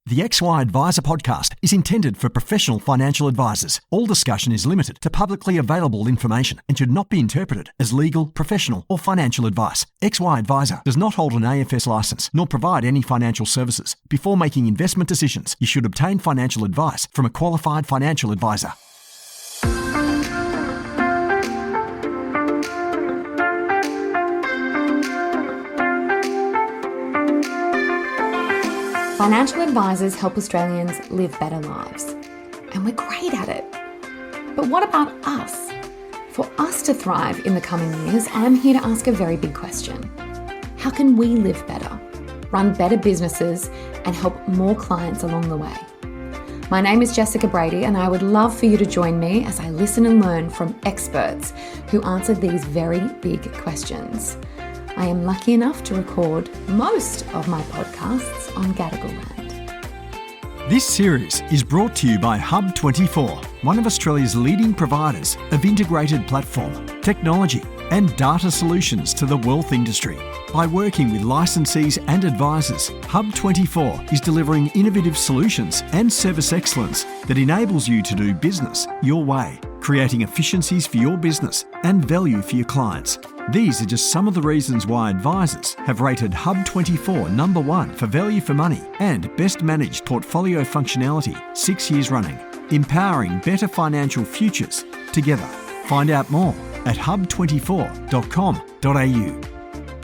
The XY Advisor podcast is intended for professional financial advisors. All discussion is limited to publicly available information and should not be interpreted as legal, professional, or financial advice. XY Advisor does not hold an AFS license nor provide any financial services. Before making investment decisions, you should obtain financial advice from a qualified financial advisor. Financial advisors help Australians live better lives, and we're great at it. But what about us? For us to thrive in the coming years, I'm here to ask a very big question. How can we live better, run better businesses, and help more clients along the way? My name is Jessica Brady, and I would love for you to join me as I listen and learn from experts who answer these very big questions. I am lucky enough to record most of my podcasts on Gadigal land. This series is brought to you by Hub24, one of Australia's leading providers of integrated platform, technology and data solutions to the wealth industry. By working with licensees and advisors, Hub24 is delivering innovative solutions and service excellence that enables you to do business your way, creating efficiencies for your business and value for your clients. These are just some of the reasons why advisors have rated Hub24 number 1 for value for money and best managed portfolio functionality 6 years running, empowering better financial futures together. Find out more at hub24.com.au.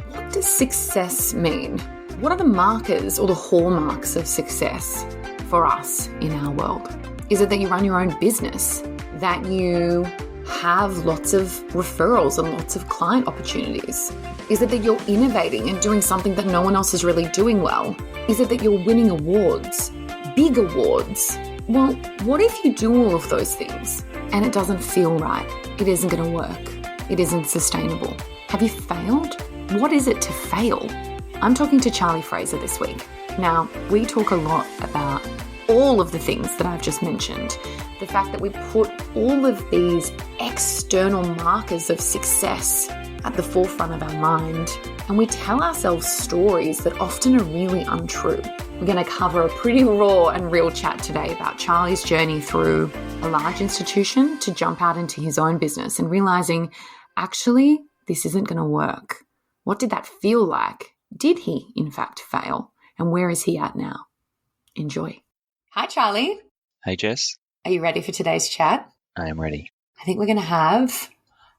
What does success mean? What are the markers or the hallmarks of success for us in our world? Is it that you run your own business? That you have lots of referrals and lots of client opportunities? Is it that you're innovating and doing something that no one else is really doing well? Is it that you're winning awards, big awards? Well, what if you do all of those things and it doesn't feel right? It isn't going to work. It isn't sustainable. Have you failed? What is it to fail? I'm talking to Charlie Fraser this week. Now, we talk a lot about all of the things that I've just mentioned. The fact that we put all of these external markers of success at the forefront of our mind, and we tell ourselves stories that often are really untrue. We're going to cover a pretty raw and real chat today about Charlie's journey through a large institution to jump out into his own business and realizing, actually, this isn't going to work. What did that feel like? Did he, in fact, fail? And where is he at now? Enjoy. Hi, Charlie. Hey, Jess. Are you ready for today's chat? I am ready. I think we're going to have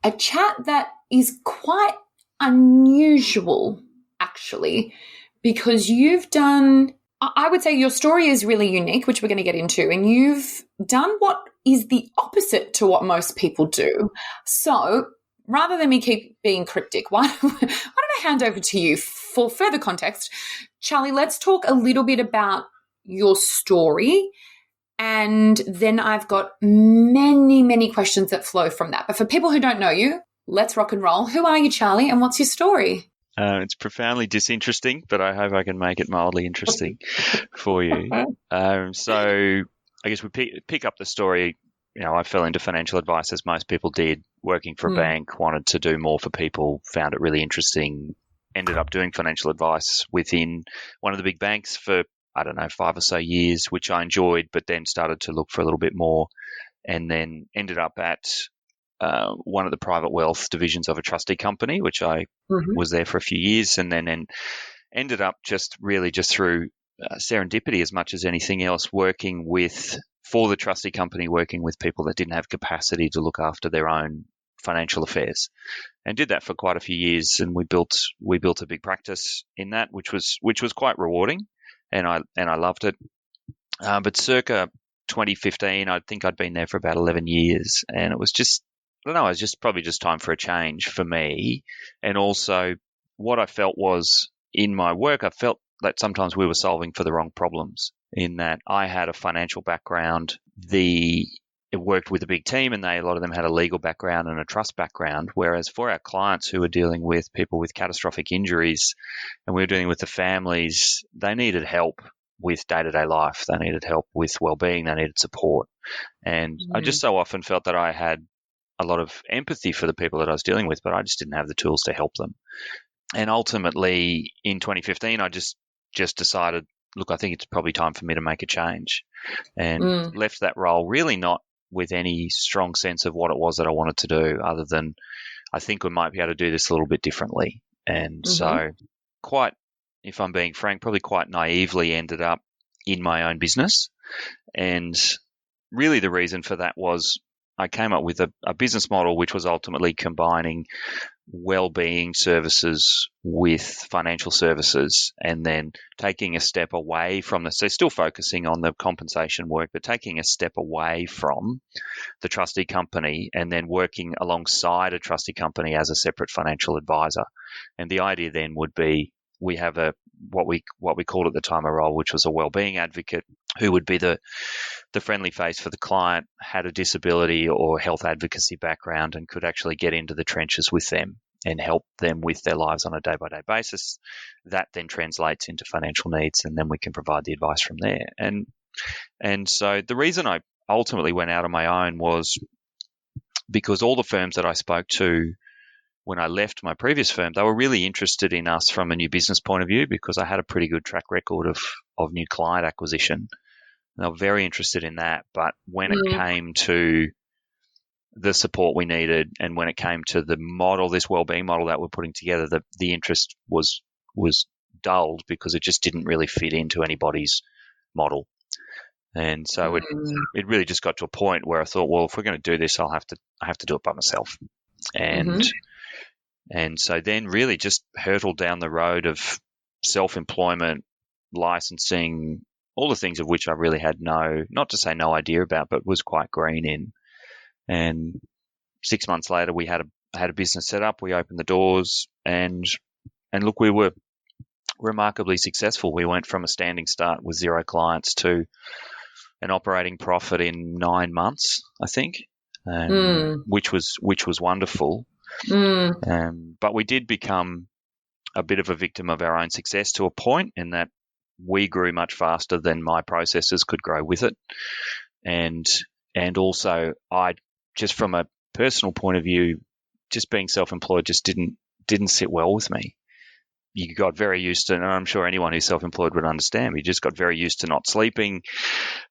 a chat that is quite unusual, actually, because you've done, I would say your story is really unique, which we're going to get into, and you've done what is the opposite to what most people do. So rather than me keep being cryptic, why don't I hand over to you for further context? Charlie, let's talk a little bit about your story. And then I've got many, many questions that flow from that. But for people who don't know you, let's rock and roll. Who are you, Charlie, and what's your story? It's profoundly disinteresting, but I hope I can make it mildly interesting for you. So I guess we pick up the story. You know, I fell into financial advice as most people did, working for a bank, wanted to do more for people, found it really interesting, ended up doing financial advice within one of the big banks for 5 or so years, which I enjoyed, but then started to look for a little bit more, and then ended up at one of the private wealth divisions of a trustee company, which I was there for a few years, and then ended up just through serendipity as much as anything else, for the trustee company, working with people that didn't have capacity to look after their own financial affairs, and did that for quite a few years. And we built a big practice in that, which was quite rewarding. And I loved it. But circa 2015, I think I'd been there for about 11 years. And it was just probably just time for a change for me. And also what I felt was in my work, I felt that sometimes we were solving for the wrong problems, in that I had a financial background. It worked with a big team, and a lot of them had a legal background and a trust background, whereas for our clients who were dealing with people with catastrophic injuries, and we were dealing with the families, they needed help with day-to-day life. They needed help with well-being. They needed support. And I just so often felt that I had a lot of empathy for the people that I was dealing with, but I just didn't have the tools to help them. And ultimately, in 2015, I just decided look, I think it's probably time for me to make a change, and left that role really not with any strong sense of what it was that I wanted to do, other than I think we might be able to do this a little bit differently. And so quite, if I'm being frank, probably quite naively ended up in my own business. And really the reason for that was I came up with a business model which was ultimately combining well-being services with financial services, and then taking a step away from the, so still focusing on the compensation work, but taking a step away from the trustee company and then working alongside a trustee company as a separate financial advisor. And the idea then would be we have what we called at the time a role, which was a well-being advocate, who would be the friendly face for the client, had a disability or health advocacy background, and could actually get into the trenches with them and help them with their lives on a day-by-day basis. That then translates into financial needs, and then we can provide the advice from there. And so the reason I ultimately went out on my own was because all the firms that I spoke to when I left my previous firm, they were really interested in us from a new business point of view, because I had a pretty good track record of new client acquisition. They were very interested in that. But when it came to the support we needed, and when it came to the model, this wellbeing model that we're putting together, the interest was dulled, because it just didn't really fit into anybody's model. And so it really just got to a point where I thought, well, if we're going to do this, I have to do it by myself. And so then really just hurtled down the road of self-employment, licensing, all the things of which I really had not to say no idea about, but was quite green in. And 6 months later, we had a business set up. We opened the doors, and look, we were remarkably successful. We went from a standing start with 0 clients to an operating profit in 9 months, I think, which was wonderful. But we did become a bit of a victim of our own success to a point, in that we grew much faster than my processes could grow with it. And also, I just from a personal point of view, just being self-employed just didn't sit well with me. You got very used to, and I'm sure anyone who's self-employed would understand, you just got very used to not sleeping,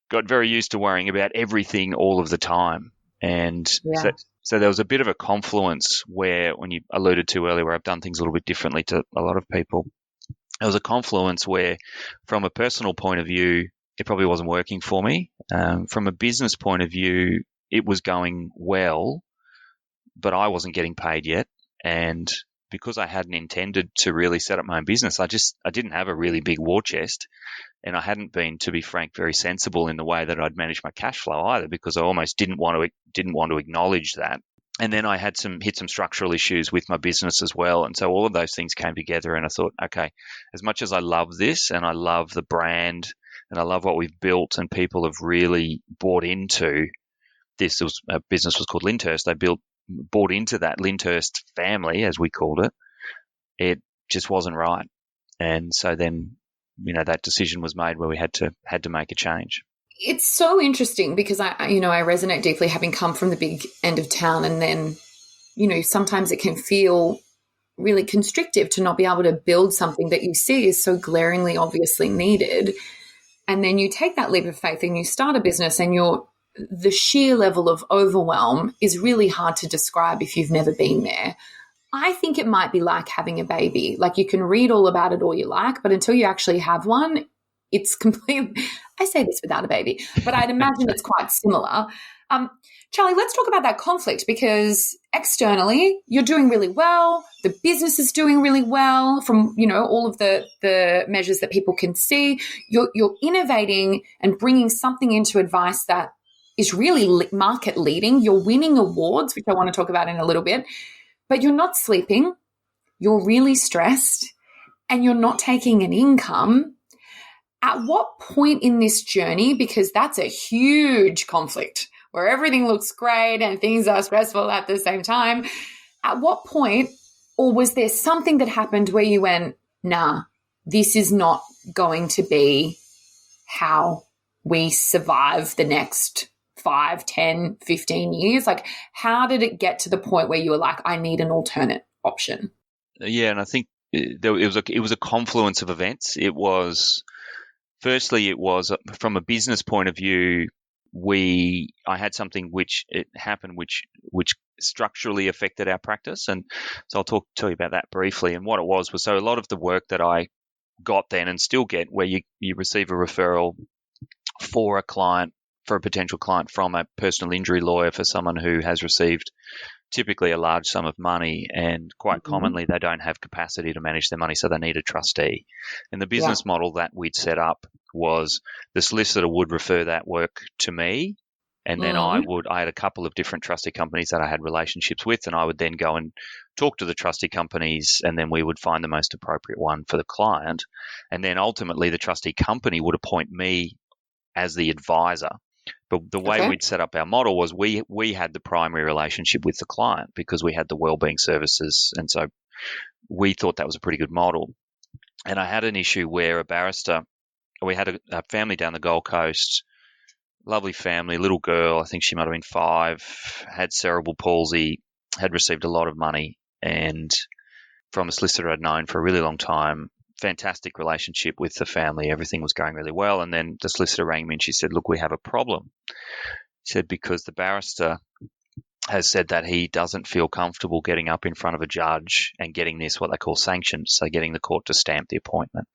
got very used to worrying about everything all of the time. And so there was a bit of a confluence where, when you alluded to earlier, where I've done things a little bit differently to a lot of people, there was a confluence where, from a personal point of view, it probably wasn't working for me. From a business point of view, it was going well, but I wasn't getting paid yet. And because I hadn't intended to really set up my own business, I didn't have a really big war chest, and I hadn't been, to be frank, very sensible in the way that I'd managed my cash flow either, because I almost didn't want to acknowledge that. And then I had hit some structural issues with my business as well. And so all of those things came together, and I thought, okay, as much as I love this, and I love the brand, and I love what we've built, and people have really bought into this, a business was called Lyndhurst. They bought into that Lyndhurst family, as we called it. It just wasn't right. And so then, that decision was made where we had to make a change. It's so interesting, because I resonate deeply, having come from the big end of town, and then, sometimes it can feel really constrictive to not be able to build something that you see is so glaringly obviously needed. And then you take that leap of faith and you start a business, and the sheer level of overwhelm is really hard to describe if you've never been there. I think it might be like having a baby. Like, you can read all about it all you like, but until you actually have one, it's complete. I say this without a baby, but I'd imagine it's quite similar. Charlie, let's talk about that conflict, because externally you're doing really well. The business is doing really well from, all of the measures that people can see. You're innovating and bringing something into advice that is really market leading. You're winning awards, which I want to talk about in a little bit, but you're not sleeping. You're really stressed, and you're not taking an income. At what point in this journey, because that's a huge conflict where everything looks great and things are stressful at the same time, at what point, or was there something that happened where you went, nah, this is not going to be how we survive the next 5, 10, 15 years? Like, how did it get to the point where you were like, I need an alternate option? Yeah, and I think it was a confluence of events. It was, Firstly, it was from a business point of view. I had something which it happened, which structurally affected our practice, and so I'll tell you about that briefly. And what it was so a lot of the work that I got then and still get, where you receive a referral for a potential client from a personal injury lawyer for someone who has received typically a large sum of money, and quite commonly they don't have capacity to manage their money, so they need a trustee. And the business model that we'd set up was the solicitor would refer that work to me, and then I had a couple of different trustee companies that I had relationships with, and I would then go and talk to the trustee companies, and then we would find the most appropriate one for the client. And then ultimately the trustee company would appoint me as the advisor. But the way we'd set up our model was we had the primary relationship with the client because we had the wellbeing services, and so we thought that was a pretty good model. And I had an issue where we had a family down the Gold Coast, lovely family, little girl, I think she might have been 5, had cerebral palsy, had received a lot of money, and from a solicitor I'd known for a really long time. Fantastic relationship with the family. Everything was going really well. And then the solicitor rang me and she said, look, we have a problem. She said, because the barrister has said that he doesn't feel comfortable getting up in front of a judge and getting this, what they call sanctioned, so getting the court to stamp the appointment.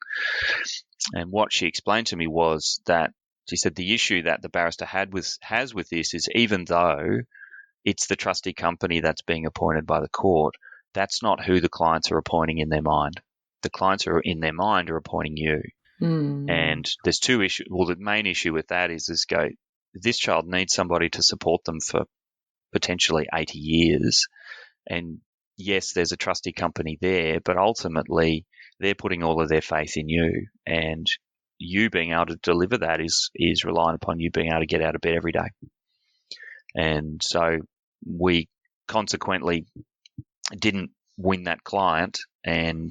And what she explained to me was that she said the issue that the barrister has with this is, even though it's the trustee company that's being appointed by the court, that's not who the clients are appointing in their mind. The clients are in their mind are appointing you. And there's two issues. Well, the main issue with that is this child needs somebody to support them for potentially 80 years. And yes, there's a trustee company there, but ultimately they're putting all of their faith in you, and you being able to deliver that is reliant upon you being able to get out of bed every day. And so we consequently didn't win that client, and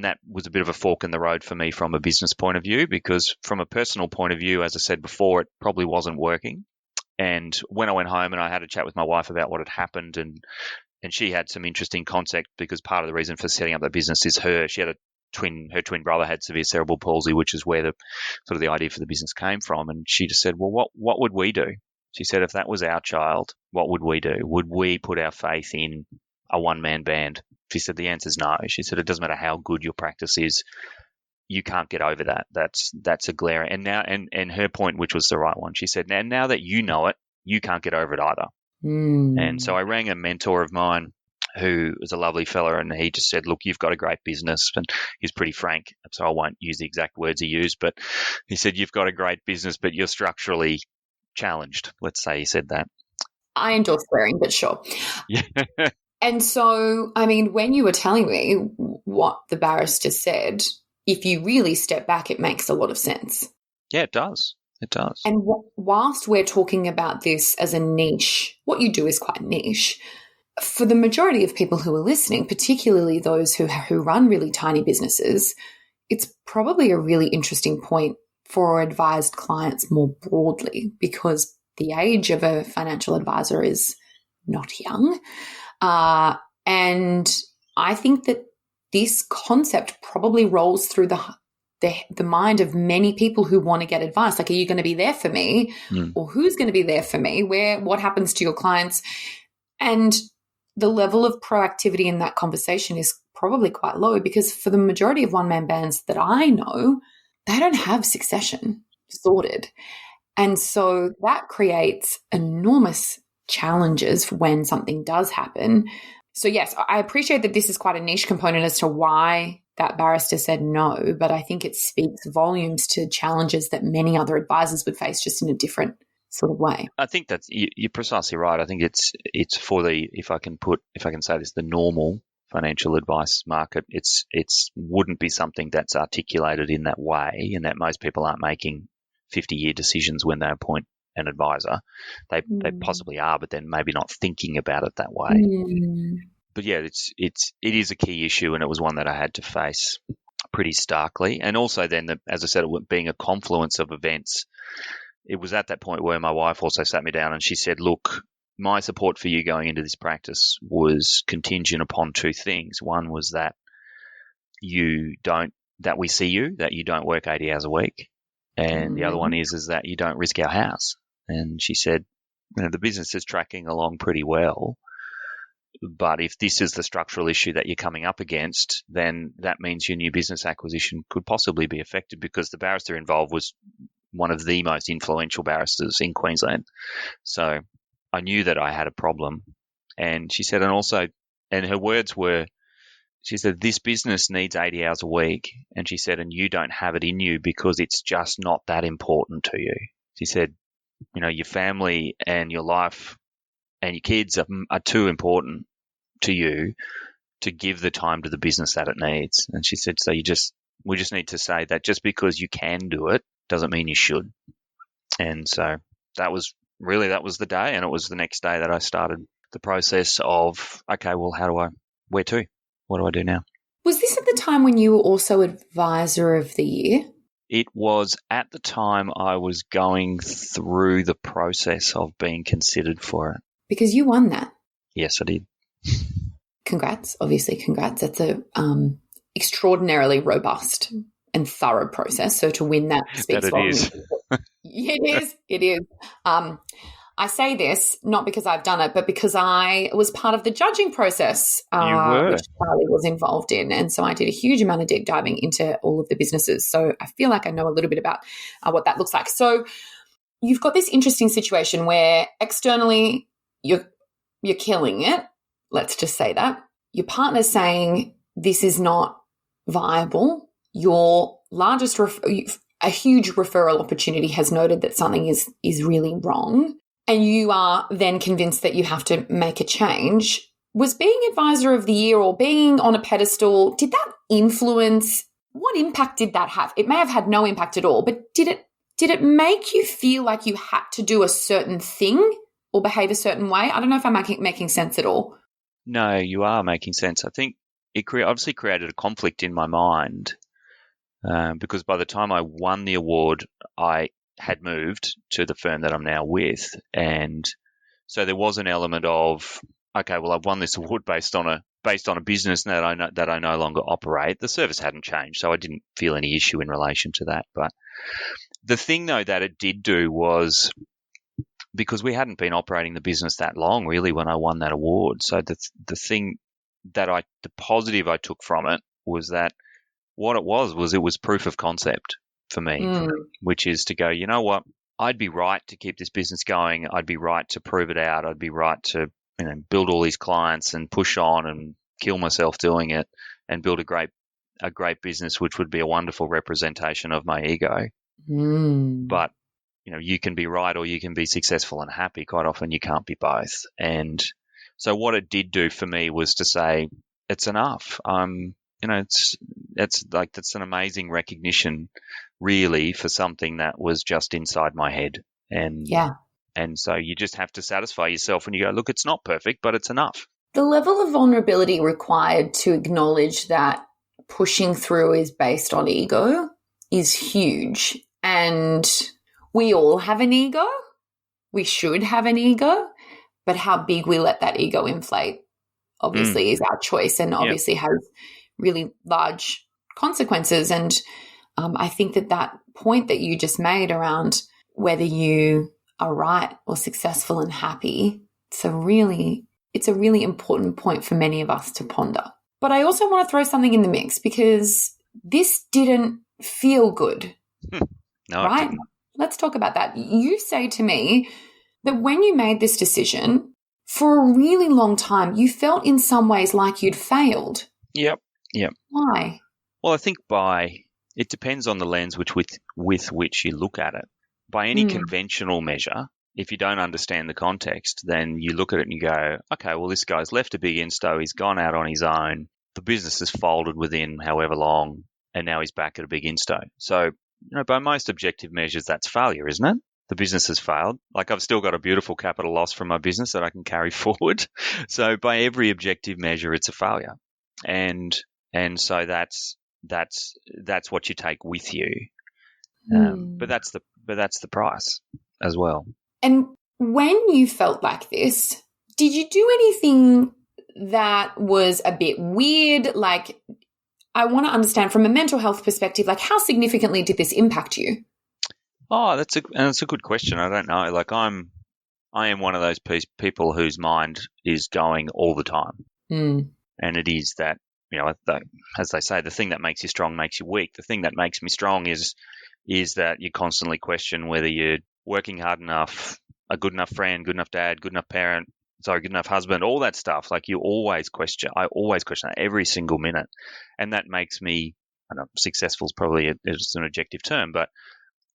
that was a bit of a fork in the road for me from a business point of view, because from a personal point of view, as I said before, it probably wasn't working. And when I went home and I had a chat with my wife about what had happened, and she had some interesting context, because part of the reason for setting up that business is her twin brother had severe cerebral palsy, which is where the idea for the business came from. And she just said, well, what would we do? She said, if that was our child, what would we do? Would we put our faith in a one-man band? She said, the answer is no. She said, it doesn't matter how good your practice is, you can't get over that. That's a glare. And now, and her point, which was the right one, she said, now that you know it, you can't get over it either. And so I rang a mentor of mine who was a lovely fella, and he just said, look, you've got a great business. And he's pretty frank, so I won't use the exact words he used, but he said, you've got a great business, but you're structurally challenged. Let's say he said that. I endorse swearing, but sure. Yeah. And so, I mean, when you were telling me what the barrister said, if you really step back, it makes a lot of sense. Yeah, it does. It does. And whilst we're talking about this as a niche, what you do is quite niche. For the majority of people who are listening, particularly those who run really tiny businesses, it's probably a really interesting point for advised clients more broadly, because the age of a financial advisor is not young. And I think that this concept probably rolls through the mind of many people who want to get advice. Like, are you going to be there for me? Or who's going to be there for me? What happens to your clients? And the level of proactivity in that conversation is probably quite low, because for the majority of one-man bands that I know, they don't have succession sorted. And so that creates enormous challenges when something does happen. So yes, I appreciate that this is quite a niche component as to why that barrister said no, but I think it speaks volumes to challenges that many other advisors would face, just in a different sort of way. I think that's you're precisely right. I think it's for the, if I can say this, the normal financial advice market. It's wouldn't be something that's articulated in that way, and that most people aren't making 50-year decisions when they appoint an advisor. They possibly are, but then maybe not thinking about it that way. But yeah, it is a key issue, and it was one that I had to face pretty starkly. And also then, as I said, it being a confluence of events, it was at that point where my wife also sat me down and she said, look, my support for you going into this practice was contingent upon two things. One was that you don't that we see you, that you don't work 80 hours a week. And the other one is that you don't risk our house. And she said, the business is tracking along pretty well. But if this is the structural issue that you're coming up against, then that means your new business acquisition could possibly be affected, because the barrister involved was one of the most influential barristers in Queensland. So I knew that I had a problem. And she said, and her words were, she said, this business needs 80 hours a week. And she said, and you don't have it in you because it's just not that important to you. She said, your family and your life and your kids are too important to you to give the time to the business that it needs. And she said, so we just need to say that just because you can do it doesn't mean you should. And so that was the day. And it was the next day that I started the process of, okay, well, where to? What do I do now? Was this at the time when you were also Advisor of the Year? It was at the time I was going through the process of being considered for it. Because you won that. Yes, I did. Congrats. Obviously, congrats. That's a extraordinarily robust and thorough process. So to win that speaks volumes. It is. I say this not because I've done it, but because I was part of the judging process, which Charlie was involved in. And so I did a huge amount of deep diving into all of the businesses. So I feel like I know a little bit about what that looks like. So you've got this interesting situation where externally you're killing it. Let's just say that. Your partner's saying this is not viable. Your largest, a huge referral opportunity has noted that something is really wrong. And you are then convinced that you have to make a change. Was being Advisor of the Year or being on a pedestal, did that influence, what impact did that have? It may have had no impact at all, but did it make you feel like you had to do a certain thing or behave a certain way? I don't know if I'm making sense at all. No, you are making sense. I think it obviously created a conflict in my mind because by the time I won the award, I had moved to the firm that I'm now with. And so there was an element of, okay, well, I've won this award based on a business that I no longer operate. The service hadn't changed, so I didn't feel any issue in relation to that. But the thing, though, that it did do was, because we hadn't been operating the business that long, really, when I won that award. So the thing the positive I took from it was that what it was proof of concept for me, which is to go, you know what, I'd be right to keep this business going. I'd be right to prove it out. I'd be right to build all these clients and push on and kill myself doing it and build a great business, which would be a wonderful representation of my ego. But you can be right or you can be successful and happy. Quite often you can't be both. And so what it did do for me was to say, it's enough. That's an amazing recognition, really, for something that was just inside my head. And so you just have to satisfy yourself when you go, look, it's not perfect, but it's enough. The level of vulnerability required to acknowledge that pushing through is based on ego is huge. And we all have an ego. We should have an ego. But how big we let that ego inflate, obviously, is our choice and obviously has really large consequences. And I think that point that you just made around whether you are right or successful and happy, it's a really important point for many of us to ponder. But I also want to throw something in the mix because this didn't feel good. No, right? it didn't. Let's talk about that. You say to me that when you made this decision, for a really long time, you felt in some ways like you'd failed. Yep. Why? Well, I think it depends on the lens with which you look at it. By any conventional measure, if you don't understand the context, then you look at it and you go, okay, well, this guy's left a big insto, he's gone out on his own, the business has folded within however long, and now he's back at a big insto. So, by most objective measures, that's failure, isn't it? The business has failed. Like, I've still got a beautiful capital loss from my business that I can carry forward. So by every objective measure, it's a failure. And so that's what you take with you. But that's the price as well. And when you felt like this, did you do anything that was a bit weird? Like, I want to understand from a mental health perspective, like how significantly did this impact you? Oh, that's a good question. I don't know. Like I am one of those people whose mind is going all the time. And it is that, as they say, the thing that makes you strong makes you weak. The thing that makes me strong is that you constantly question whether you're working hard enough, a good enough friend, good enough dad, good enough parent, good enough husband, all that stuff. Like I always question that every single minute. And that makes me, I don't know, successful is probably it's an objective term, but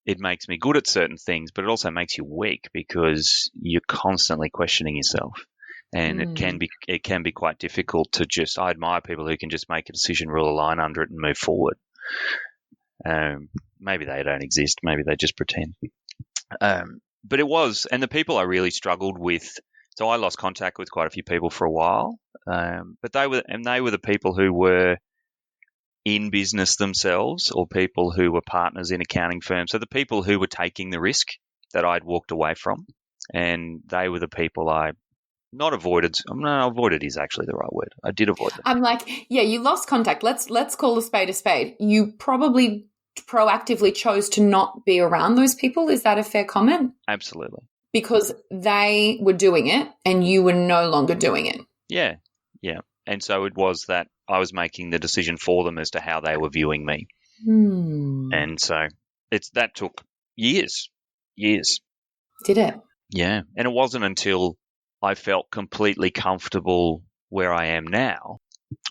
it makes me good at certain things, but it also makes you weak because you're constantly questioning yourself. And it can be quite difficult to just. I admire people who can just make a decision, rule a line under it, and move forward. Maybe they don't exist. Maybe they just pretend. But it was, and the people I really struggled with. So I lost contact with quite a few people for a while. But they were the people who were in business themselves, or people who were partners in accounting firms. So the people who were taking the risk that I'd walked away from, and they were the people I. Not avoided. No, avoided is actually the right word. I did avoid them. I'm like, yeah, you lost contact. Let's call a spade a spade. You probably proactively chose to not be around those people. Is that a fair comment? Absolutely. Because they were doing it and you were no longer doing it. Yeah. And so it was that I was making the decision for them as to how they were viewing me. And so that took years. Did it? Yeah. And it wasn't until I felt completely comfortable where I am now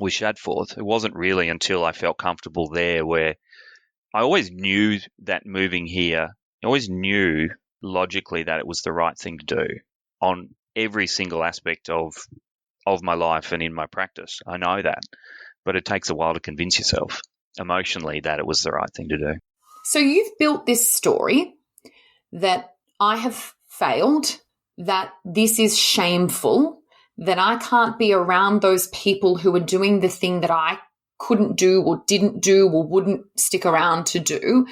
with Shadforth. It wasn't really until I felt comfortable there where I always knew that moving here, I always knew logically that it was the right thing to do on every single aspect of my life and in my practice. I know that, but it takes a while to convince yourself emotionally that it was the right thing to do. So you've built this story that I have failed, that this is shameful, that I can't be around those people who are doing the thing that I couldn't do or didn't do or wouldn't stick around to do.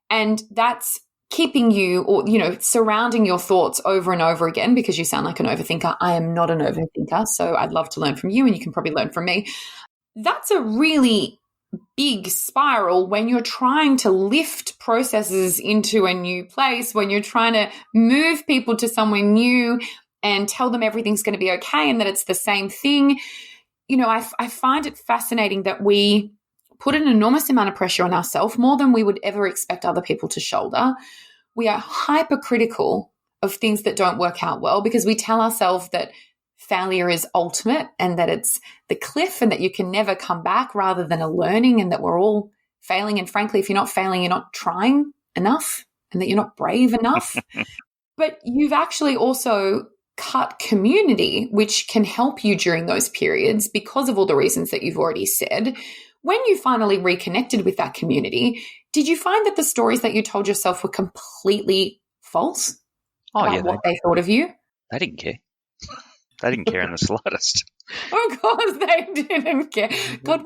And that's keeping you, or, surrounding your thoughts over and over again, because you sound like an overthinker. I am not an overthinker, so I'd love to learn from you, and you can probably learn from me. That's a really big spiral when you're trying to lift processes into a new place, when you're trying to move people to somewhere new and tell them everything's going to be okay and that it's the same thing. I find it fascinating that we put an enormous amount of pressure on ourselves, more than we would ever expect other people to shoulder. We are hypercritical of things that don't work out well because we tell ourselves that failure is ultimate and that it's the cliff and that you can never come back, rather than a learning, and that we're all failing. And frankly, if you're not failing, you're not trying enough and that you're not brave enough. But you've actually also cut community, which can help you during those periods because of all the reasons that you've already said. When you finally reconnected with that community, did you find that the stories that you told yourself were completely false about what they thought of you? They didn't care. They didn't care in the slightest. Of course they didn't care. God,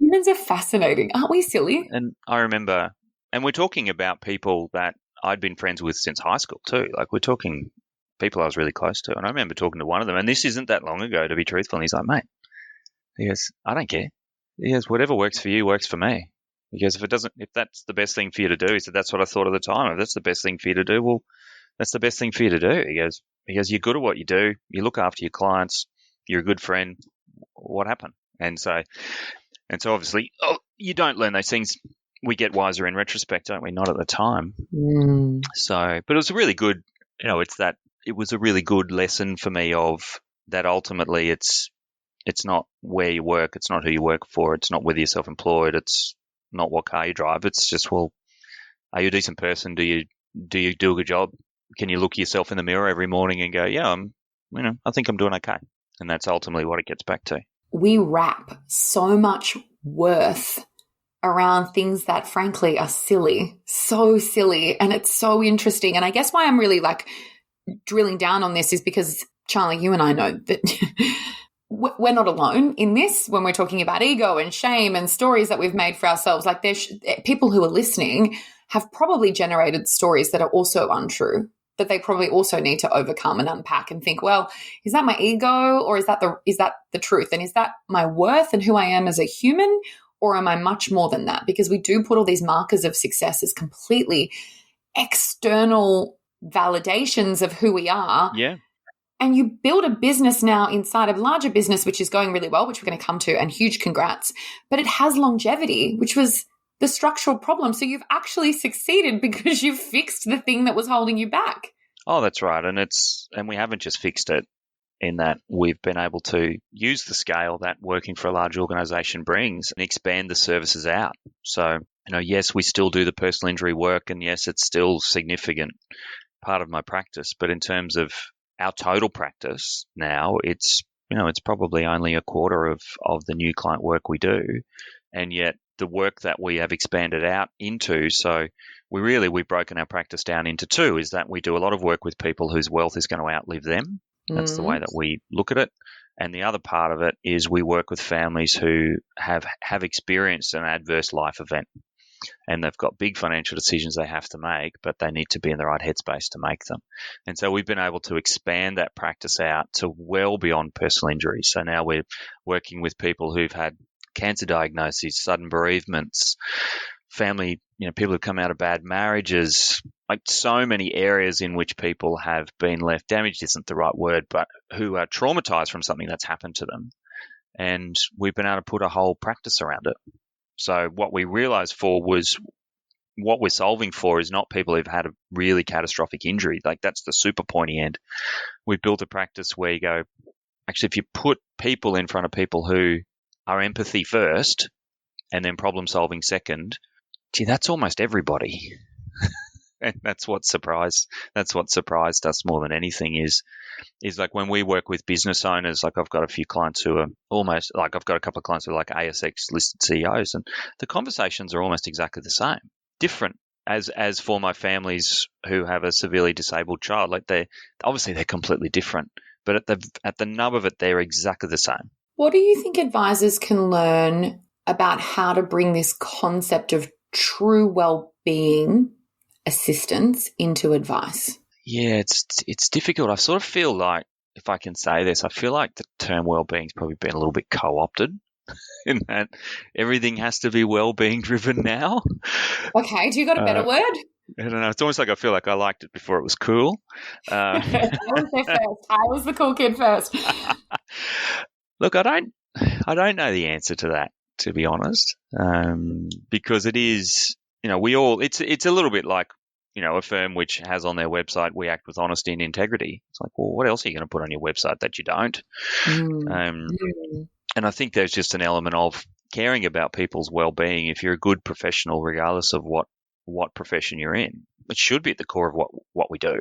humans are fascinating. Aren't we silly? And I remember, and we're talking about people that I'd been friends with since high school too. Like we're talking people I was really close to. And I remember talking to one of them, and this isn't that long ago, to be truthful. And he's like, mate, he goes, I don't care. He goes, whatever works for you works for me. He goes, if that's the best thing for you to do, he said, that's what I thought at the time. If that's the best thing for you to do, well, that's the best thing for you to do. He goes, you're good at what you do. You look after your clients. You're a good friend. What happened? And so obviously, you don't learn those things. We get wiser in retrospect, don't we? Not at the time. So, but it was a really good, it was a really good lesson for me of that ultimately it's not where you work. It's not who you work for. It's not whether you're self-employed. It's not what car you drive. It's just, well, are you a decent person? Do you do a good job? Can you look yourself in the mirror every morning and go, yeah, I think I'm doing okay. And that's ultimately what it gets back to. We wrap so much worth around things that frankly are silly, so silly. And it's so interesting. And I guess why I'm really drilling down on this is because, Charlie, you and I know that we're not alone in this when we're talking about ego and shame and stories that we've made for ourselves. Like there's people who are listening have probably generated stories that are also untrue, that they probably also need to overcome and unpack and think, well, is that my ego, or is that the truth? And is that my worth and who I am as a human, or am I much more than that? Because we do put all these markers of success as completely external validations of who we are. Yeah. And you build a business now inside a larger business, which is going really well, which we're going to come to, and huge congrats. But it has longevity, which was the structural problem. So you've actually succeeded because you've fixed the thing that was holding you back. Oh, that's right. And we haven't just fixed it in that we've been able to use the scale that working for a large organization brings and expand the services out. So, yes, we still do the personal injury work, and yes, it's still significant part of my practice. But in terms of our total practice now, it's probably only a quarter of the new client work we do. And yet the work that we have expanded out into, so we've broken our practice down into two, is that we do a lot of work with people whose wealth is going to outlive them. That's the way that we look at it. And the other part of it is we work with families who have experienced an adverse life event, and they've got big financial decisions they have to make, but they need to be in the right headspace to make them. And so we've been able to expand that practice out to well beyond personal injury. So now we're working with people who've had cancer diagnoses, sudden bereavements, family, people who've come out of bad marriages, like so many areas in which people have been left, damaged isn't the right word, but who are traumatized from something that's happened to them. And we've been able to put a whole practice around it. So what we realized was what we're solving for is not people who've had a really catastrophic injury. Like, that's the super pointy end. We've built a practice where you go, actually, if you put people in front of people who are empathy first and then problem solving second, that's almost everybody. And that's what surprised us more than anything is like when we work with business owners, like I've got a few clients who are almost like, I've got a couple of clients who are like ASX listed CEOs, and the conversations are almost exactly the same. Different as for my families who have a severely disabled child, like they're completely different, but at the nub of it, they're exactly the same. What do you think advisors can learn about how to bring this concept of true well-being assistance into advice? Yeah, it's difficult. I sort of feel like, if I can say this, I feel like the term well-being's probably been a little bit co-opted in that everything has to be well-being driven now. Okay, do you got a better word? I don't know. It's almost like I feel like I liked it before it was cool. I was there first. I was the cool kid first. Look, I don't know the answer to that, to be honest, because it is, it's a little bit like, a firm which has on their website, we act with honesty and integrity. It's like, well, what else are you going to put on your website that you don't? And I think there's just an element of caring about people's well-being. If you're a good professional, regardless of what profession you're in, it should be at the core of what we do.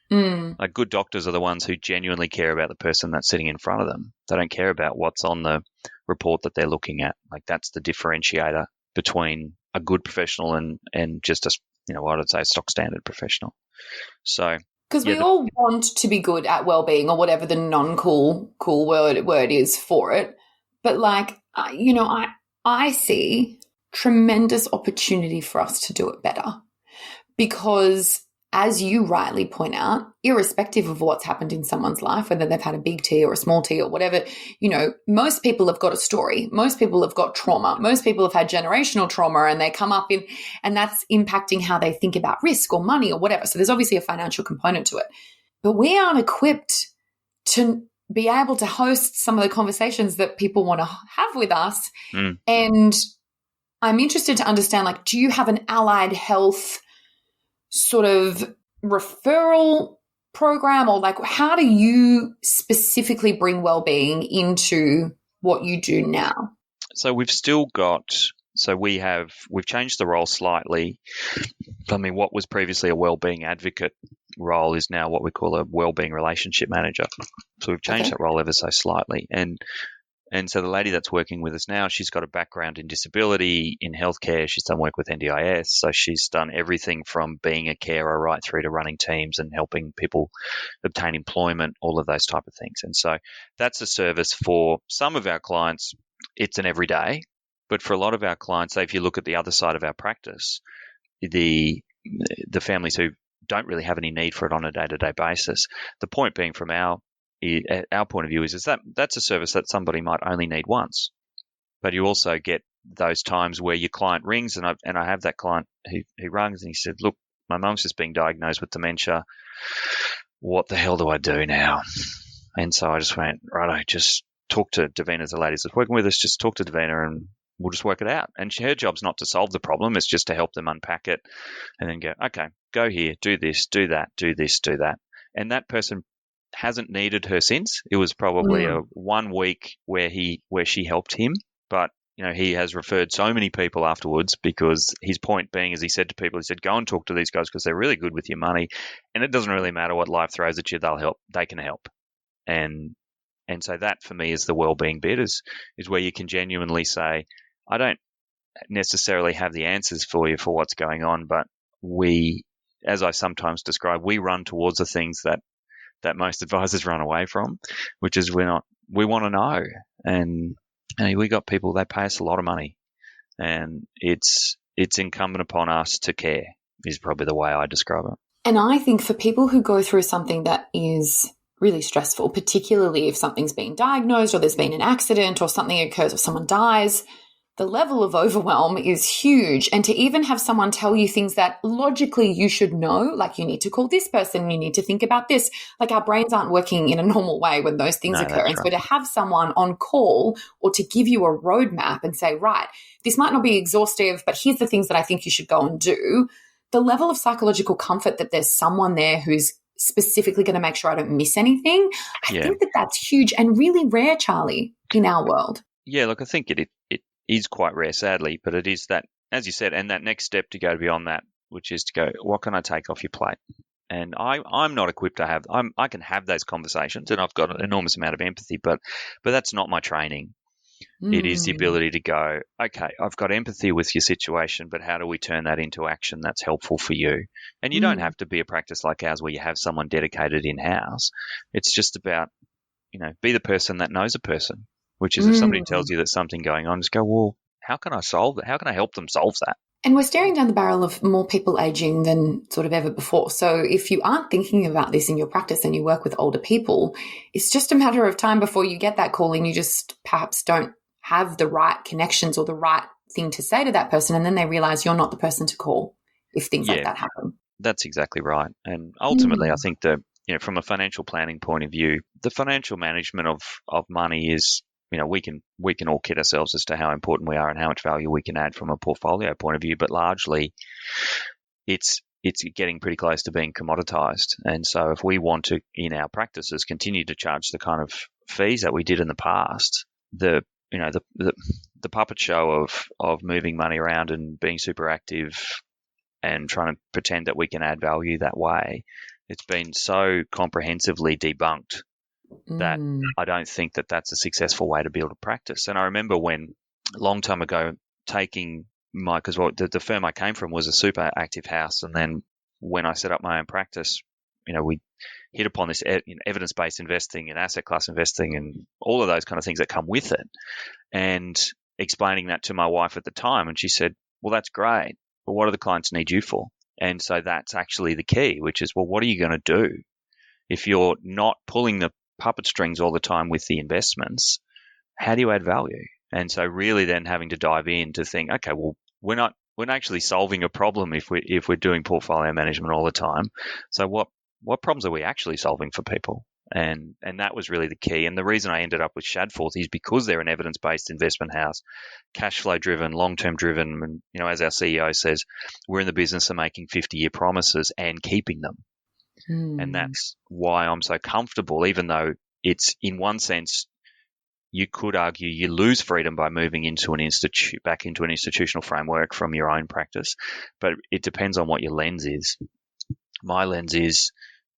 Like, good doctors are the ones who genuinely care about the person that's sitting in front of them. They don't care about what's on the report that they're looking at. Like, that's the differentiator between a good professional and just a, what I'd say, stock standard professional. So, because we all want to be good at well-being, or whatever the non-cool word is for it. But I see tremendous opportunity for us to do it better, because, as you rightly point out, irrespective of what's happened in someone's life, whether they've had a big T or a small T or whatever, most people have got a story. Most people have got trauma. Most people have had generational trauma, and they come up and that's impacting how they think about risk or money or whatever. So there's obviously a financial component to it. But we aren't equipped to be able to host some of the conversations that people want to have with us. And I'm interested to understand, do you have an allied health sort of referral program, or how do you specifically bring well-being into what you do now? So we've changed the role slightly. I mean, what was previously a well-being advocate role is now what we call a well-being relationship manager. So we've changed that role ever so slightly. And so the lady that's working with us now, she's got a background in disability, in healthcare. She's done work with NDIS. So she's done everything from being a carer right through to running teams and helping people obtain employment, all of those type of things. And so that's a service for some of our clients. It's an everyday. But for a lot of our clients, say if you look at the other side of our practice, the families who don't really have any need for it on a day-to-day basis, the point being from our point of view is that that's a service that somebody might only need once, but you also get those times where your client rings, and I have that client who rings and he said, look, my mum's just being diagnosed with dementia. What the hell do I do now? And so I just went, righto, just talk to Davina, the lady that's working with us, just talk to Davina and we'll just work it out. And her job's not to solve the problem, it's just to help them unpack it and then go, okay, go here, do this, do that, do this, do that. And that person hasn't needed her since. It was probably a 1 week where she helped him, but he has referred so many people afterwards, because his point being, as he said to people, he said, go and talk to these guys because they're really good with your money, and it doesn't really matter what life throws at you, they'll help. They can help. And so that for me is the well-being bit, is where you can genuinely say, I don't necessarily have the answers for you for what's going on, but we, as I sometimes describe, we run towards the things that most advisors run away from, which is we want to know. And we got people, they pay us a lot of money, and it's incumbent upon us to care, is probably the way I describe it. And I think for people who go through something that is really stressful, particularly if something's been diagnosed or there's been an accident or something occurs or someone dies, the level of overwhelm is huge. And to even have someone tell you things that logically you should know, like you need to call this person, you need to think about this, like our brains aren't working in a normal way when those things occur. And so to have someone on call or to give you a roadmap and say, right, this might not be exhaustive, but here's the things that I think you should go and do, the level of psychological comfort that there's someone there who's specifically going to make sure I don't miss anything, I think that that's huge and really rare, Charlie, in our world. Yeah, look, I think it is quite rare, sadly, but it is that, as you said, and that next step to go beyond that, which is to go, what can I take off your plate? And I'm not equipped to have, I can have those conversations, and I've got an enormous amount of empathy, but that's not my training. It is the ability to go, okay, I've got empathy with your situation, but how do we turn that into action that's helpful for you? And you don't have to be a practice like ours where you have someone dedicated in-house. It's just about, be the person that knows a person, which is if somebody tells you that something going on, just go, well, how can I solve it? How can I help them solve that? And we're staring down the barrel of more people aging than sort of ever before. So if you aren't thinking about this in your practice and you work with older people, it's just a matter of time before you get that call and you just perhaps don't have the right connections or the right thing to say to that person. And then they realize you're not the person to call if things like that happen. That's exactly right. And ultimately, I think that, from a financial planning point of view, the financial management of money is, we can all kid ourselves as to how important we are and how much value we can add from a portfolio point of view, but largely it's getting pretty close to being commoditized. And so if we want to, in our practices, continue to charge the kind of fees that we did in the past, the puppet show of moving money around and being super active and trying to pretend that we can add value that way, it's been so comprehensively debunked that I don't think that that's a successful way to build a practice. And I remember when, a long time ago, taking because the firm I came from was a super active house, and then when I set up my own practice, we hit upon this evidence-based investing and asset class investing and all of those kind of things that come with it, and explaining that to my wife at the time, and she said, well, that's great, but what do the clients need you for? And so that's actually the key, which is, well, what are you going to do if you're not pulling the puppet strings all the time with the investments? How do you add value? And so really then having to dive in to think, okay, well, we're not actually solving a problem if we're doing portfolio management all the time. So what problems are we actually solving for people? And that was really the key. And the reason I ended up with Shadforth is because they're an evidence-based investment house, cash flow driven, long-term driven. And, as our CEO says, we're in the business of making 50-year promises and keeping them. And that's why I'm so comfortable, even though it's, in one sense, you could argue you lose freedom by moving into back into an institutional framework from your own practice. But it depends on what your lens is. My lens is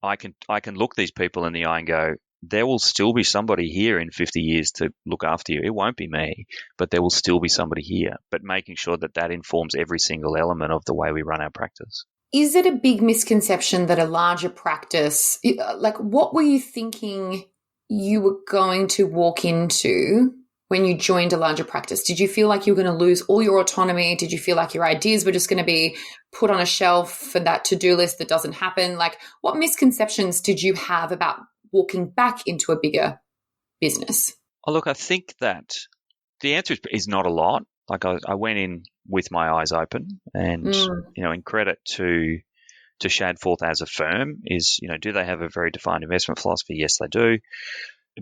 I can look these people in the eye and go, there will still be somebody here in 50 years to look after you. It won't be me, but there will still be somebody here. But making sure that informs every single element of the way we run our practice. Is it a big misconception that a larger practice, like what were you thinking you were going to walk into when you joined a larger practice? Did you feel like you were going to lose all your autonomy? Did you feel like your ideas were just going to be put on a shelf for that to-do list that doesn't happen? Like what misconceptions did you have about walking back into a bigger business? Oh, look, I think that the answer is not a lot. Like I went in with my eyes open, and in credit to Shadforth as a firm is, do they have a very defined investment philosophy? Yes, they do.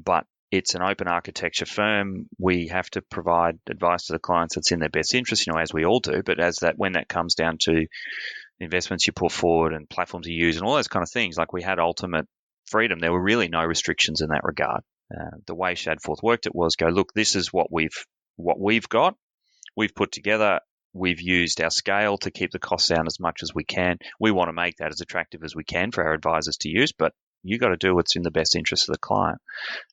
But it's an open architecture firm. We have to provide advice to the clients that's in their best interest, as we all do. But when that comes down to investments you put forward and platforms you use and all those kind of things, like we had ultimate freedom. There were really no restrictions in that regard. The way Shadforth worked it was go, look, this is what we've got. We've put together. We've used our scale to keep the costs down as much as we can. We want to make that as attractive as we can for our advisors to use, but you got to do what's in the best interest of the client.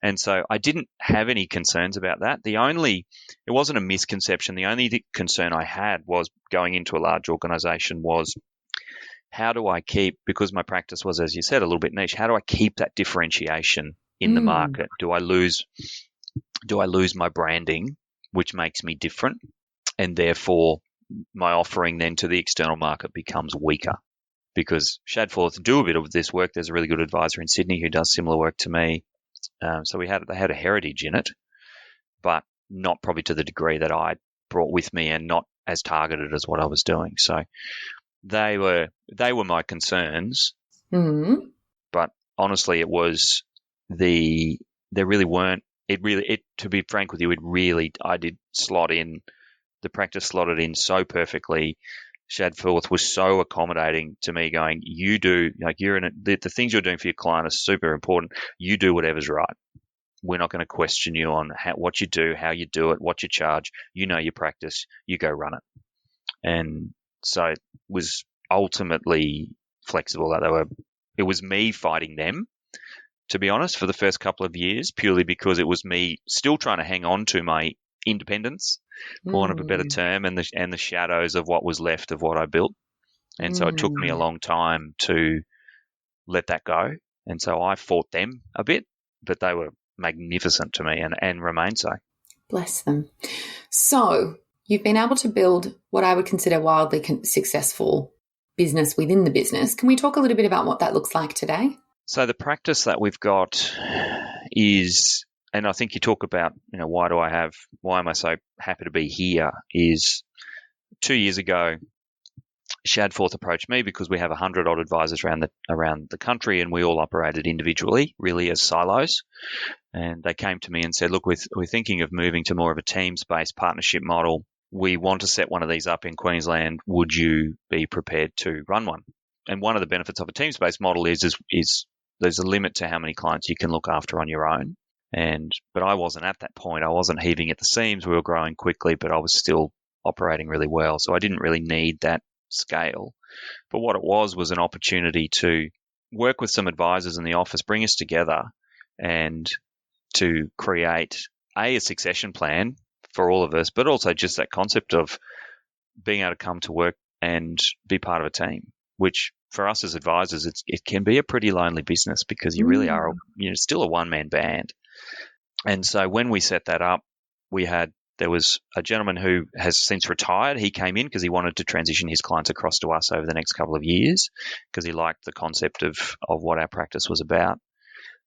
And so I didn't have any concerns about that. It wasn't a misconception. The only concern I had was going into a large organization was, how do I keep, because my practice was, as you said, a little bit niche, how do I keep that differentiation in the market? Do I lose my branding, which makes me different, and therefore my offering then to the external market becomes weaker? Because Shadforth do a bit of this work. There's a really good advisor in Sydney who does similar work to me. So they had a heritage in it, but not probably to the degree that I brought with me, and not as targeted as what I was doing. So they were my concerns. Mm-hmm. But honestly, it was there really weren't. To be frank with you, I did slot in. The practice slotted in so perfectly. Shadforth was so accommodating to me, going, you do, like, the things you're doing for your client are super important. You do whatever's right. We're not going to question you on what you do, how you do it, what you charge. You know your practice. You go run it. And so it was ultimately flexible. It was me fighting them, to be honest, for the first couple of years, purely because it was me still trying to hang on to my independence, for want of a better term, and the shadows of what was left of what I built. And so it took me a long time to let that go. And so I fought them a bit, but they were magnificent to me and remain so. Bless them. So you've been able to build what I would consider wildly successful business within the business. Can we talk a little bit about what that looks like today? So the practice that we've got is, and I think you talk about, why am I so happy to be here, is 2 years ago, Shadforth approached me because we have 100 odd advisors around the country, and we all operated individually, really as silos. And they came to me and said, look, we're thinking of moving to more of a teams-based partnership model. We want to set one of these up in Queensland. Would you be prepared to run one? And one of the benefits of a teams-based model is there's a limit to how many clients you can look after on your own. But I wasn't at that point. I wasn't heaving at the seams. We were growing quickly, but I was still operating really well. So I didn't really need that scale. But what it was an opportunity to work with some advisors in the office, bring us together, and to create a succession plan for all of us, but also just that concept of being able to come to work and be part of a team, which for us as advisors, it can be a pretty lonely business because you really are, still a one-man band. And so when we set that up, there was a gentleman who has since retired. He came in because he wanted to transition his clients across to us over the next couple of years because he liked the concept of what our practice was about.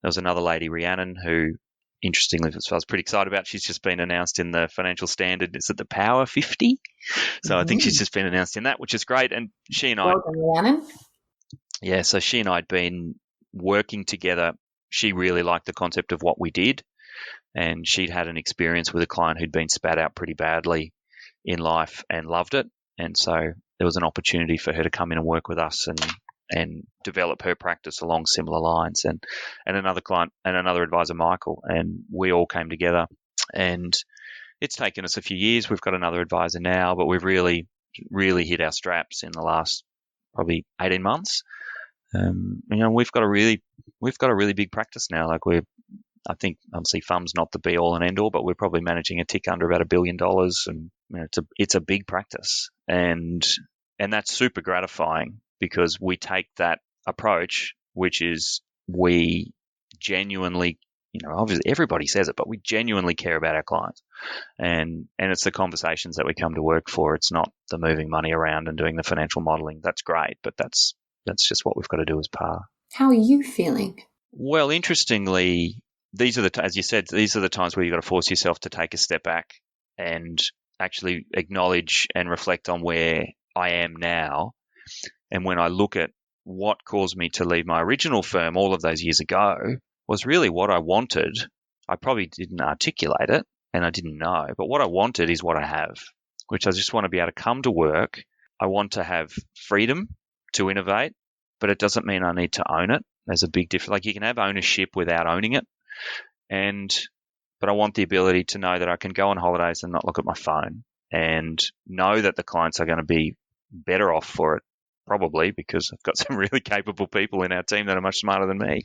There was another lady, Rhiannon, who, interestingly, I was pretty excited about. She's just been announced in the Financial Standard. Is it the Power 50? So I think she's just been announced in that, which is great. And she and I... Well done, Rhiannon. Yeah, so she and I had been working together. She really liked the concept of what we did. And she'd had an experience with a client who'd been spat out pretty badly in life and loved it. And so there was an opportunity for her to come in and work with us and develop her practice along similar lines. And another client and another advisor, Michael, and we all came together. And it's taken us a few years. We've got another advisor now, but we've really, really hit our straps in the last probably 18 months. We've got a really big practice now. I think obviously FUM's not the be all and end all, but we're probably managing a tick under about $1 billion, and it's a big practice, and that's super gratifying because we take that approach, which is we genuinely, obviously everybody says it, but we genuinely care about our clients, and it's the conversations that we come to work for. It's not the moving money around and doing the financial modelling. That's great, but that's just what we've got to do as par. How are you feeling? Well, interestingly, as you said, these are the times where you've got to force yourself to take a step back and actually acknowledge and reflect on where I am now. And when I look at what caused me to leave my original firm all of those years ago, was really what I wanted. I probably didn't articulate it and I didn't know, but what I wanted is what I have, which I just want to be able to come to work. I want to have freedom to innovate, but it doesn't mean I need to own it. There's a big difference. Like, you can have ownership without owning it. But I want the ability to know that I can go on holidays and not look at my phone, and know that the clients are going to be better off for it, probably because I've got some really capable people in our team that are much smarter than me.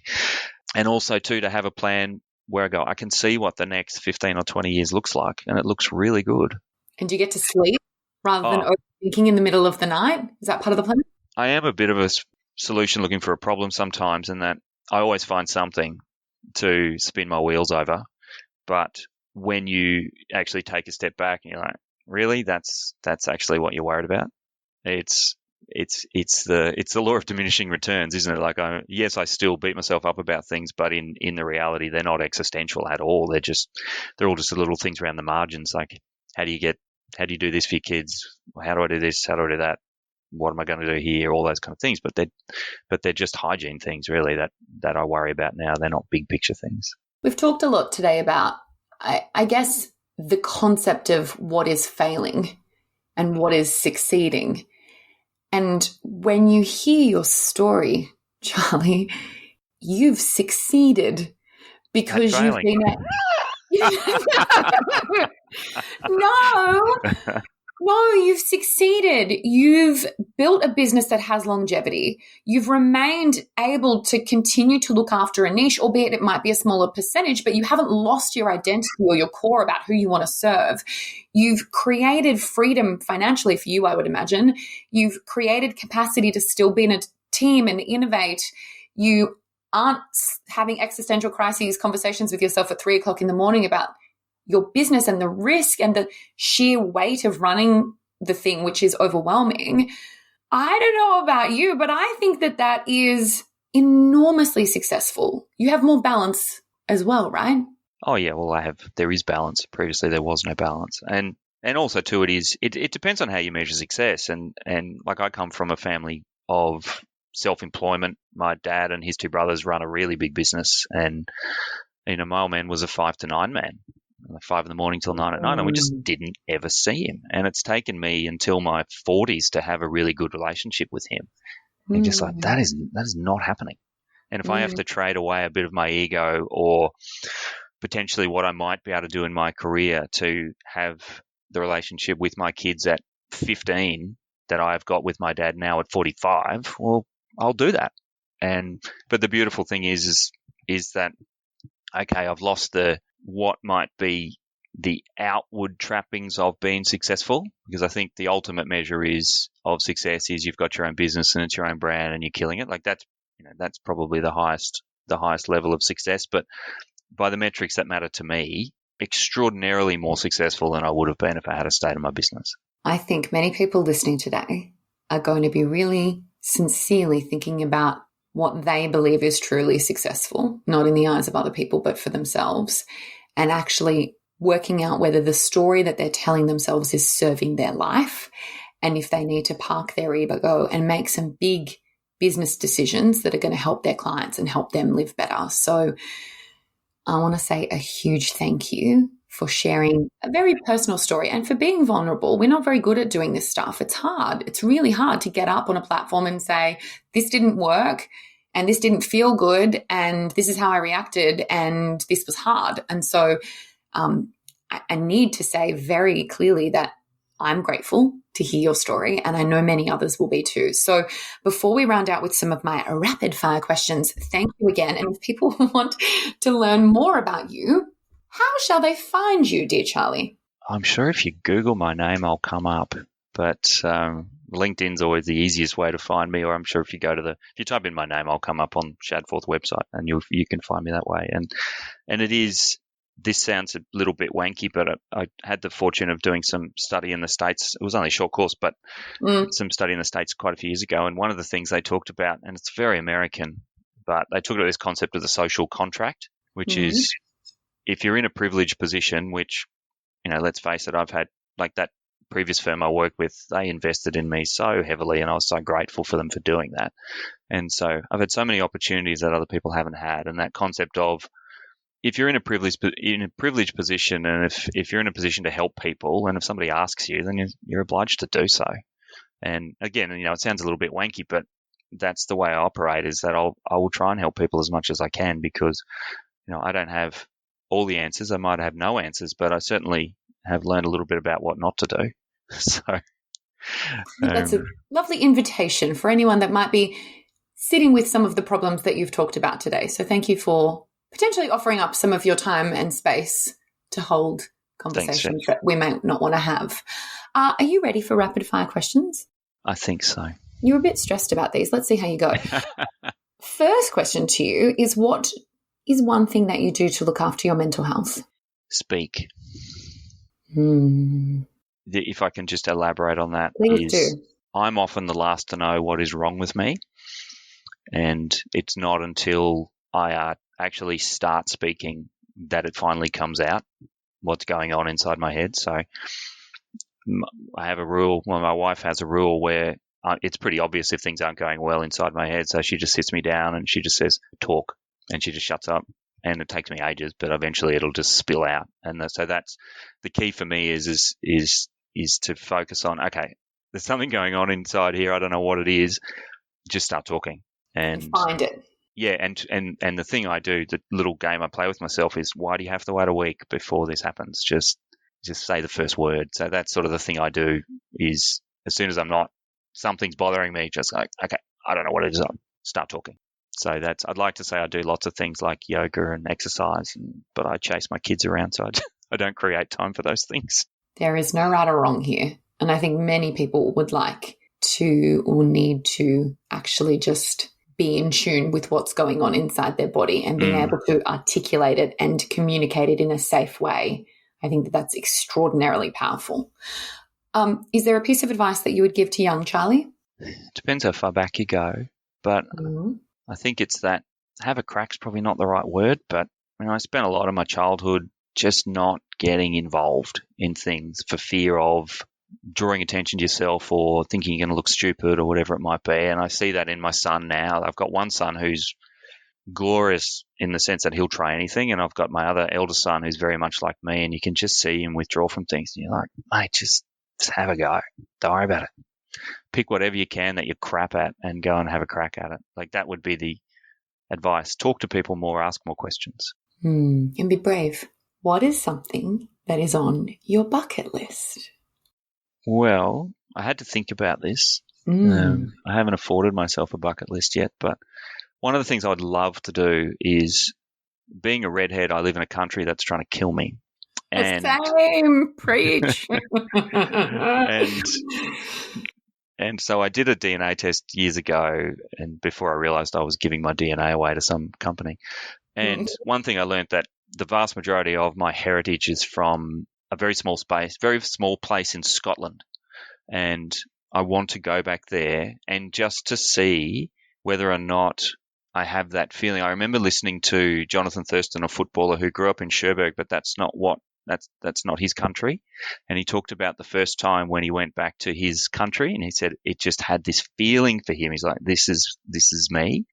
And also, too, to have a plan where I can see what the next 15 or 20 years looks like, and it looks really good. And do you get to sleep rather than overthinking in the middle of the night? Is that part of the plan? I am a bit of a solution looking for a problem sometimes, in that I always find something to spin my wheels over. But when you actually take a step back and you're like, really, that's actually what you're worried about? It's the law of diminishing returns, isn't it? Like, yes, I still beat myself up about things, but in the reality, they're not existential at all. They're all just little things around the margins. Like, how do you do this for your kids? How do I do this? How do I do that? What am I going to do here? All those kind of things. But they're just hygiene things, really, that I worry about now. They're not big picture things. We've talked a lot today about, I guess, the concept of what is failing and what is succeeding. And when you hear your story, Charlie, you've succeeded because you've been No, you've succeeded. You've built a business that has longevity. You've remained able to continue to look after a niche, albeit it might be a smaller percentage, but you haven't lost your identity or your core about who you want to serve. You've created freedom financially for you, I would imagine. You've created capacity to still be in a team and innovate. You aren't having existential crises conversations with yourself at 3 o'clock in the morning about your business and the risk and the sheer weight of running the thing, which is overwhelming. I don't know about you, but I think that is enormously successful. You have more balance as well, right? Oh yeah, well, there is balance. Previously there was no balance. And also too, it depends on how you measure success. And like, I come from a family of self-employment. My dad and his 2 brothers run a really big business, and my old man was a 5 to 9 man. 5 in the morning till 9 at night, and we just didn't ever see him. And it's taken me until my 40s to have a really good relationship with him. And just like, that is not happening. And if I have to trade away a bit of my ego, or potentially what I might be able to do in my career to have the relationship with my kids at 15 that I've got with my dad now at 45, well, I'll do that. But the beautiful thing is that, okay, I've lost what might be the outward trappings of being successful, because I think the ultimate measure of success is you've got your own business and it's your own brand and you're killing it. Like, that's probably the highest level of success. But by the metrics that matter to me, extraordinarily more successful than I would have been if I had stayed in my business. I think many people listening today are going to be really sincerely thinking about what they believe is truly successful, not in the eyes of other people, but for themselves, and actually working out whether the story that they're telling themselves is serving their life, and if they need to park their ego and make some big business decisions that are going to help their clients and help them live better. So I want to say a huge thank you for sharing a very personal story and for being vulnerable. We're not very good at doing this stuff. It's hard. It's really hard to get up on a platform and say, this didn't work and this didn't feel good and this is how I reacted and this was hard. And so I need to say very clearly that I'm grateful to hear your story, and I know many others will be too. So before we round out with some of my rapid fire questions, thank you again. And if people want to learn more about you, how shall they find you, dear Charlie? I'm sure if you Google my name, I'll come up. But LinkedIn's always the easiest way to find me, or I'm sure if you type in my name, I'll come up on Shadforth website, and you can find me that way. And it is. This sounds a little bit wanky, but I had the fortune of doing some study in the States. It was only a short course, but some study in the States quite a few years ago. And one of the things they talked about, and it's very American, but they talked about this concept of the social contract, which is if you're in a privileged position, which, let's face it, I've had like that previous firm I worked with, they invested in me so heavily, and I was so grateful for them for doing that. And so I've had so many opportunities that other people haven't had, and that concept of if you're in a privileged position, and if you're in a position to help people, and if somebody asks you, then you're obliged to do so. And again, it sounds a little bit wanky, but that's the way I operate, is that I will try and help people as much as I can, because I don't have all the answers. I might have no answers, but I certainly have learned a little bit about what not to do. So that's a lovely invitation for anyone that might be sitting with some of the problems that you've talked about today. So thank you for potentially offering up some of your time and space to hold conversations that we may not want to have. Are you ready for rapid fire questions? I think so. You're a bit stressed about these. Let's see how you go. First question to you is, what is one thing that you do to look after your mental health? Speak. If I can just elaborate on that. Please do. I'm often the last to know what is wrong with me, and it's not until I actually start speaking that it finally comes out what's going on inside my head. So I have a rule. Well, my wife has a rule where it's pretty obvious if things aren't going well inside my head. So she just sits me down and she just says, talk, and she just shuts up. And it takes me ages, but eventually it'll just spill out. And so that's the key for me is to focus on, okay, there's something going on inside here. I don't know what it is. Just start talking and find it. Yeah, and the thing I do, the little game I play with myself is, why do you have to wait a week before this happens? Just say the first word. So that's sort of the thing I do, is as soon as something's bothering me, just like, okay, I don't know what it is, I'll start talking. So I'd like to say I do lots of things like yoga and exercise, but I chase my kids around, so I don't create time for those things. There is no right or wrong here. And I think many people would like to or need to actually just be in tune with what's going on inside their body and being able to articulate it and communicate it in a safe way. I think that's extraordinarily powerful. Is there a piece of advice that you would give to young Charlie? Depends how far back you go, but I think it's that have a crack's probably not the right word, but I spent a lot of my childhood just not getting involved in things for fear of drawing attention to yourself or thinking you're going to look stupid or whatever it might be. And I see that in my son now. I've got one son who's glorious in the sense that he'll try anything, and I've got my other eldest son who's very much like me, and you can just see him withdraw from things. And you're like, mate, just have a go. Don't worry about it. Pick whatever you can that you're crap at and go and have a crack at it. Like, that would be the advice. Talk to people more, ask more questions. And be brave. What is something that is on your bucket list? Well, I had to think about this. I haven't afforded myself a bucket list yet, but one of the things I'd love to do is, being a redhead, I live in a country that's trying to kill me. And, same, preach. and so I did a DNA test years ago, and before I realized I was giving my DNA away to some company. And one thing I learned, that the vast majority of my heritage is from a very small place in Scotland. And I want to go back there and just to see whether or not I have that feeling. I remember listening to Jonathan Thurston, a footballer who grew up in Cherbourg, but that's not his country. And he talked about the first time when he went back to his country, and he said it just had this feeling for him. He's like, this is me.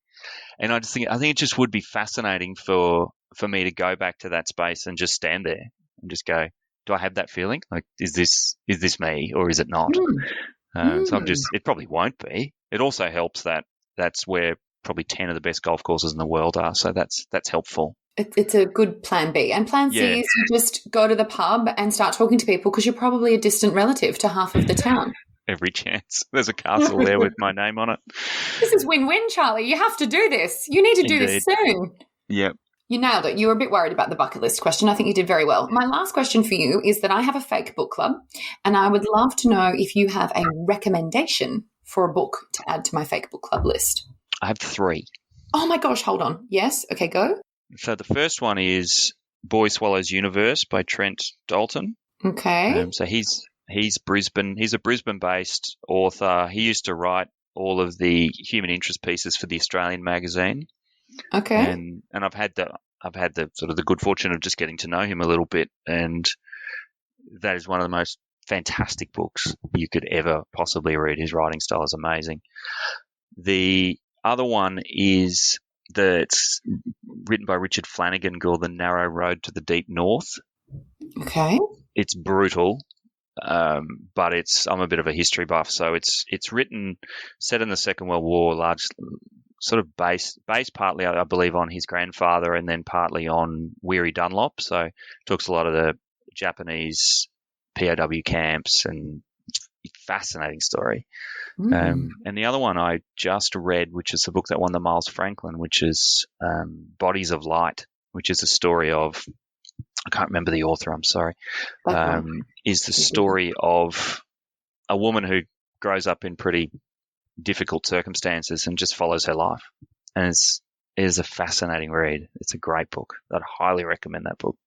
And I think it just would be fascinating for me to go back to that space and just stand there and just go, do I have that feeling? Like, is this me or is it not? So it probably won't be. It also helps that that's where probably 10 of the best golf courses in the world are. So that's helpful. It's a good plan B. And plan C is you just go to the pub and start talking to people, because you're probably a distant relative to half of the town. Every chance. There's a castle there with my name on it. This is win-win, Charlie. You have to do this. You need to do this soon. Yep. You nailed it. You were a bit worried about the bucket list question. I think you did very well. My last question for you is that I have a fake book club, and I would love to know if you have a recommendation for a book to add to my fake book club list. I have 3. Oh my gosh, hold on. Yes? Okay, go. So the first one is Boy Swallows Universe by Trent Dalton. Okay. So he's Brisbane. He's a Brisbane-based author. He used to write all of the human interest pieces for the Australian magazine. Okay. And I've had the sort of the good fortune of just getting to know him a little bit, and that is one of the most fantastic books you could ever possibly read. His writing style is amazing. The other one is that's written by Richard Flanagan called The Narrow Road to the Deep North. Okay. It's brutal, but I'm a bit of a history buff, so it's written, set in the Second World War, large, sort of based partly, I believe, on his grandfather, and then partly on Weary Dunlop. So it talks a lot of the Japanese POW camps, and fascinating story. And the other one I just read, which is the book that won the Miles Franklin, which is Bodies of Light, which is a story of, I can't remember the author, I'm sorry, is the story of a woman who grows up in pretty difficult circumstances and just follows her life. And it is a fascinating read. It's a great book. I'd highly recommend that book.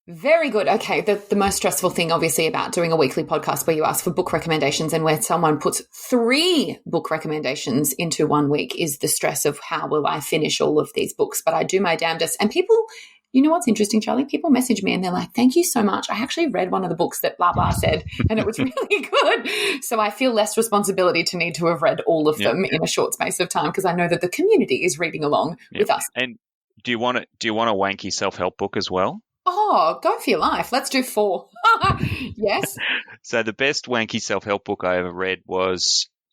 Very good. Okay. The most stressful thing, obviously, about doing a weekly podcast where you ask for book recommendations and where someone puts 3 book recommendations into 1 week is the stress of how will I finish all of these books. But I do my damnedest. And people, you know what's interesting, Charlie? People message me and they're like, thank you so much. I actually read one of the books that blah, blah said, and it was really good. So I feel less responsibility to need to have read all of them in a short space of time, because I know that the community is reading along with us. And do you want a wanky self-help book as well? Oh, go for your life. Let's do 4. Yes. So the best wanky self-help book I ever read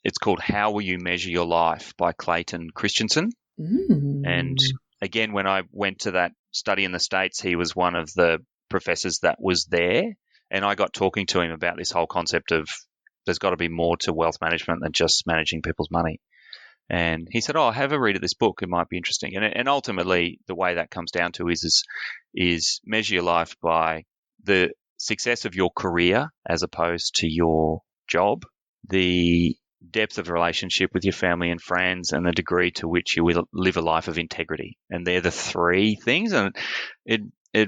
it's called How Will You Measure Your Life by Clayton Christensen. And again, when I went to that study in the States, he was one of the professors that was there. And I got talking to him about this whole concept of there's got to be more to wealth management than just managing people's money. And he said, have a read of this book. It might be interesting. And ultimately, the way that comes down to is measure your life by the success of your career as opposed to your job, the depth of relationship with your family and friends, and the degree to which you will live a life of integrity. And they're the 3 things. And it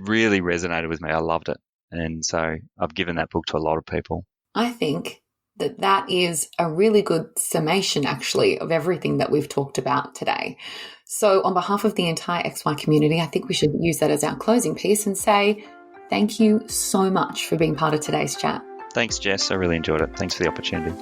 really resonated with me. I loved it. And so I've given that book to a lot of people. I think that is a really good summation, actually, of everything that we've talked about today. So on behalf of the entire XY community, I think we should use that as our closing piece and say thank you so much for being part of today's chat. Thanks, Jess. I really enjoyed it. Thanks for the opportunity.